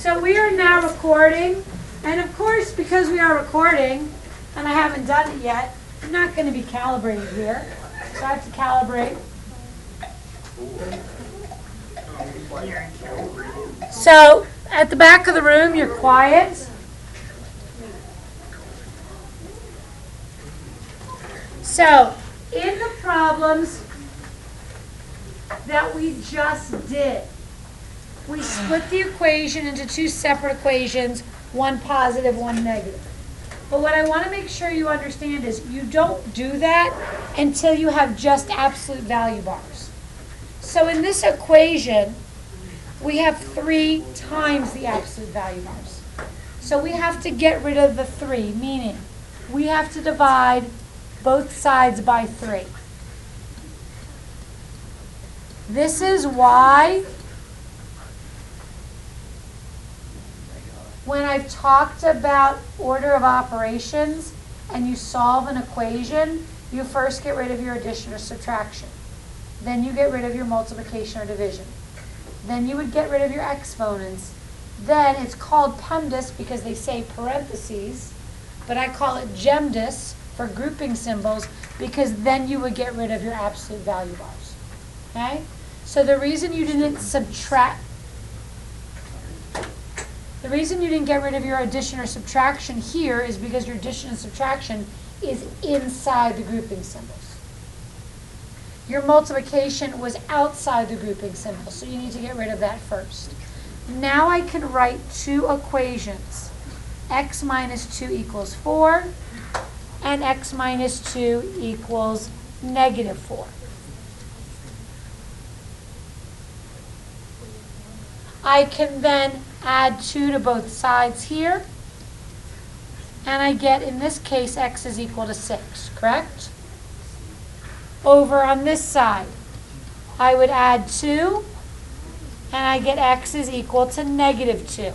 So we are now recording, and of course, because we are recording, and I haven't done it yet, I'm not going to be calibrated here. So I have to calibrate. So at the back of the room, you're quiet. So in the problems that we just did, we split the equation into two separate equations, one positive, one negative. But what I want to make sure you understand is you don't do that until you have just absolute value bars. So in this equation, we have 3 times the absolute value bars. So we have to get rid of the 3, meaning we have to divide both sides by 3. This is why when I've talked about order of operations and you solve an equation, you first get rid of your addition or subtraction. Then you get rid of your multiplication or division. Then you would get rid of your exponents. Then it's called PEMDAS because they say parentheses, but I call it GEMDAS for grouping symbols because then you would get rid of your absolute value bars. Okay? So the reason you didn't subtract, the reason you didn't get rid of your addition or subtraction here is because your addition and subtraction is inside the grouping symbols. Your multiplication was outside the grouping symbol, so you need to get rid of that first. Now I can write 2 equations. X minus 2 equals 4, and x minus 2 equals negative 4. I can then add 2 to both sides here, and I get, in this case, x is equal to 6, correct? Over on this side, I would add 2, and I get x is equal to negative 2.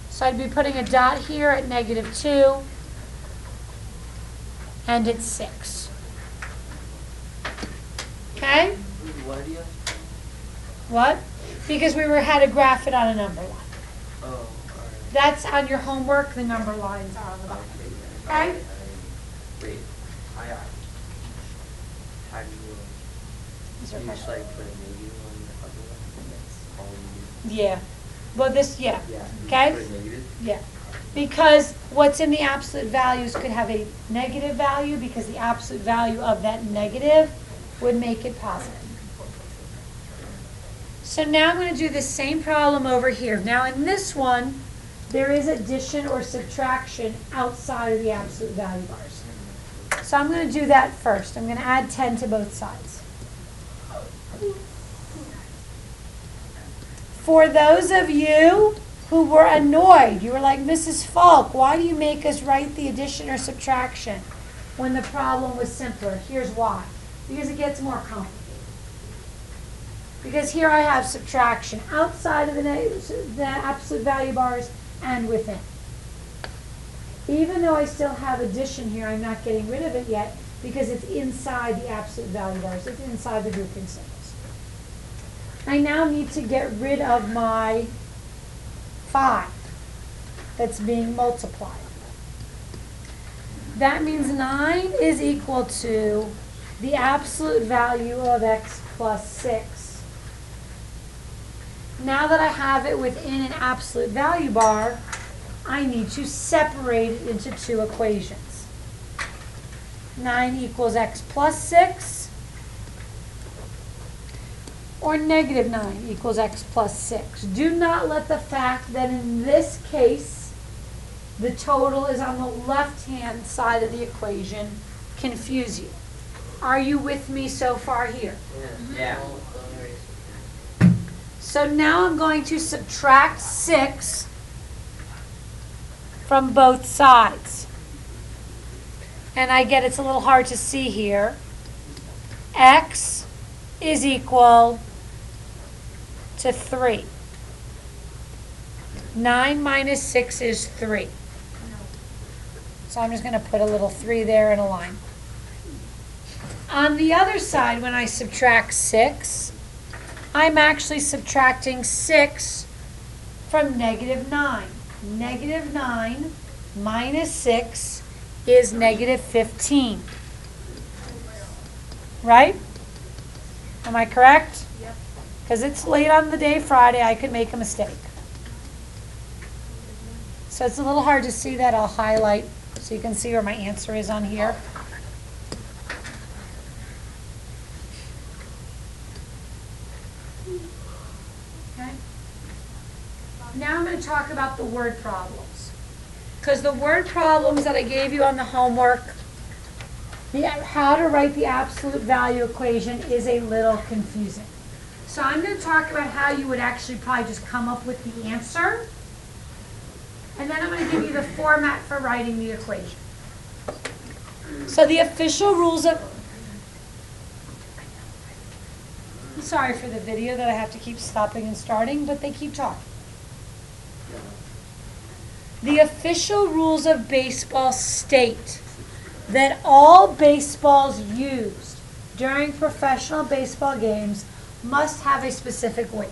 So I'd be putting a dot here at negative 2, and it's 6. Okay? What? Because we had to graph it on a number line. Oh, all right. That's on your homework. The number lines are on the bottom. Okay? Wait, how do you just like put a negative on the other one? That's all you do? Yeah. Well, this, yeah. Yeah. Okay? Put a negative? Yeah. Because what's in the absolute values could have a negative value because the absolute value of that negative would make it positive. So now I'm going to do the same problem over here. Now in this one, there is addition or subtraction outside of the absolute value bars. So I'm going to do that first. I'm going to add 10 to both sides. For those of you who were annoyed, you were like, Mrs. Falk, why do you make us write the addition or subtraction when the problem was simpler? Here's why. Because it gets more complicated. Because here I have subtraction outside of the absolute value bars and within. Even though I still have addition here, I'm not getting rid of it yet because it's inside the absolute value bars. It's inside the grouping symbols. I now need to get rid of my 5 that's being multiplied. That means 9 is equal to the absolute value of x plus 6. Now that I have it within an absolute value bar, I need to separate it into 2 equations. 9 equals x plus 6, or negative 9 equals x plus 6. Do not let the fact that in this case, the total is on the left-hand side of the equation confuse you. Are you with me so far here? Yeah. So now I'm going to subtract 6 from both sides. And I get, it's a little hard to see here, x is equal to 3. 9 minus 6 is 3. So I'm just going to put a little 3 there in a line. On the other side, when I subtract 6, I'm actually subtracting 6 from negative 9. Negative 9 minus 6 is negative 15. Right? Am I correct? Yep. Because it's late on the day, Friday, I could make a mistake. So it's a little hard to see that. I'll highlight so you can see where my answer is on here. Okay. Now I'm going to talk about the word problems. Because the word problems that I gave you on the homework, how to write the absolute value equation is a little confusing. So I'm going to talk about how you would actually probably just come up with the answer. And then I'm going to give you the format for writing the equation. So the official rules of... I'm sorry for the video that I have to keep stopping and starting, but they keep talking. The official rules of baseball state that all baseballs used during professional baseball games must have a specific weight.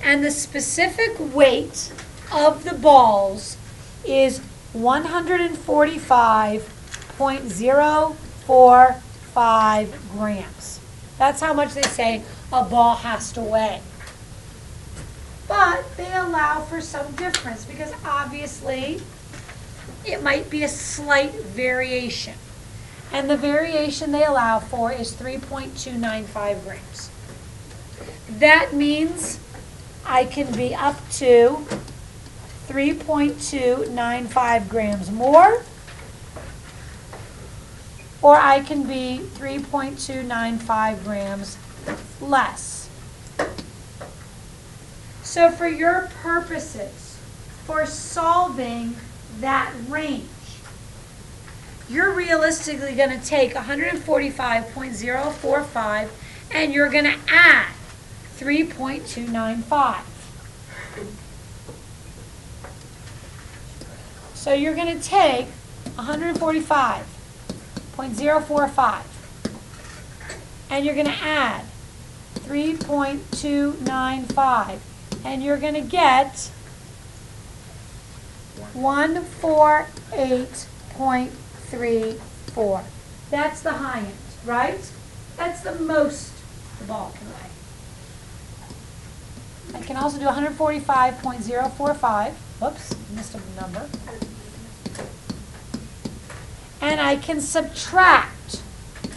And the specific weight of the balls is 145.045 grams. That's how much they say a ball has to weigh. But they allow for some difference because obviously it might be a slight variation. And the variation they allow for is 3.295 grams. That means I can be up to 3.295 grams more, or I can be 3.295 grams less. So for your purposes, for solving that range, you're realistically going to take 145.045 and you're going to add 3.295. So you're going to take 145.045 and you're going to add 3.295 and you're going to get 148.34. That's the high end, right? That's the most the ball can weigh. I can also do 145.045. Whoops, missed a number. And I can subtract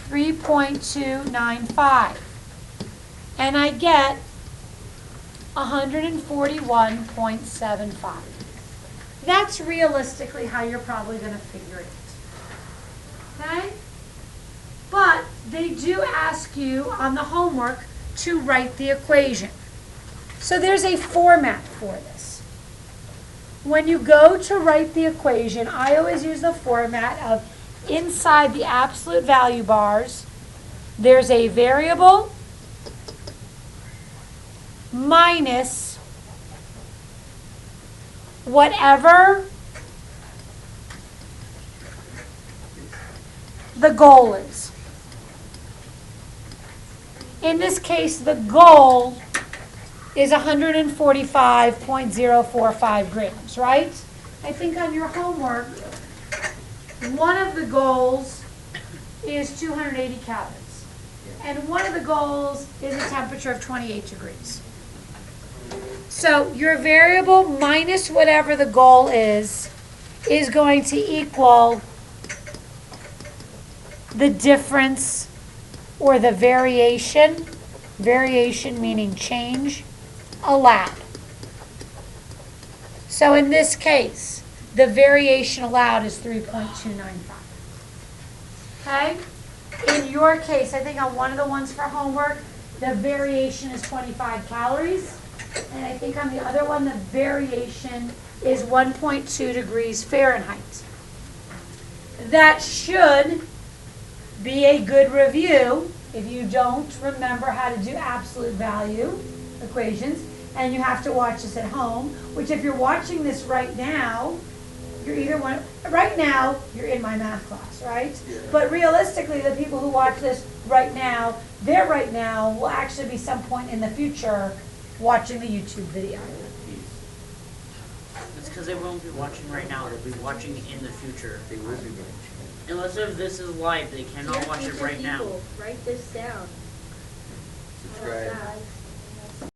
3.295. And I get 141.75. That's realistically how you're probably going to figure it. Okay? But they do ask you on the homework to write the equation. So there's a format for this. When you go to write the equation, I always use the format of inside the absolute value bars, there's a variable minus whatever the goal is. In this case, the goal is 145.045 grams, right? I think on your homework, one of the goals is 280 calories. And one of the goals is a temperature of 28 degrees. So your variable minus whatever the goal is going to equal the difference or the variation meaning change, allowed. So in this case, the variation allowed is 3.295. Okay? In your case, I think on one of the ones for homework, the variation is 25 calories. And I think on the other one, the variation is 1.2 degrees Fahrenheit. That should be a good review if you don't remember how to do absolute value equations and you have to watch this at home, which if you're watching this right now, you're either right now, you're in my math class, right? Yeah. But realistically, the people who watch this right now, their right now will actually be some point in the future watching the YouTube video. It's because they won't be watching right now. They'll be watching in the future. They will be watching. Unless if this is live, they cannot Dear watch it future right now. people, write this down. Subscribe. Guys.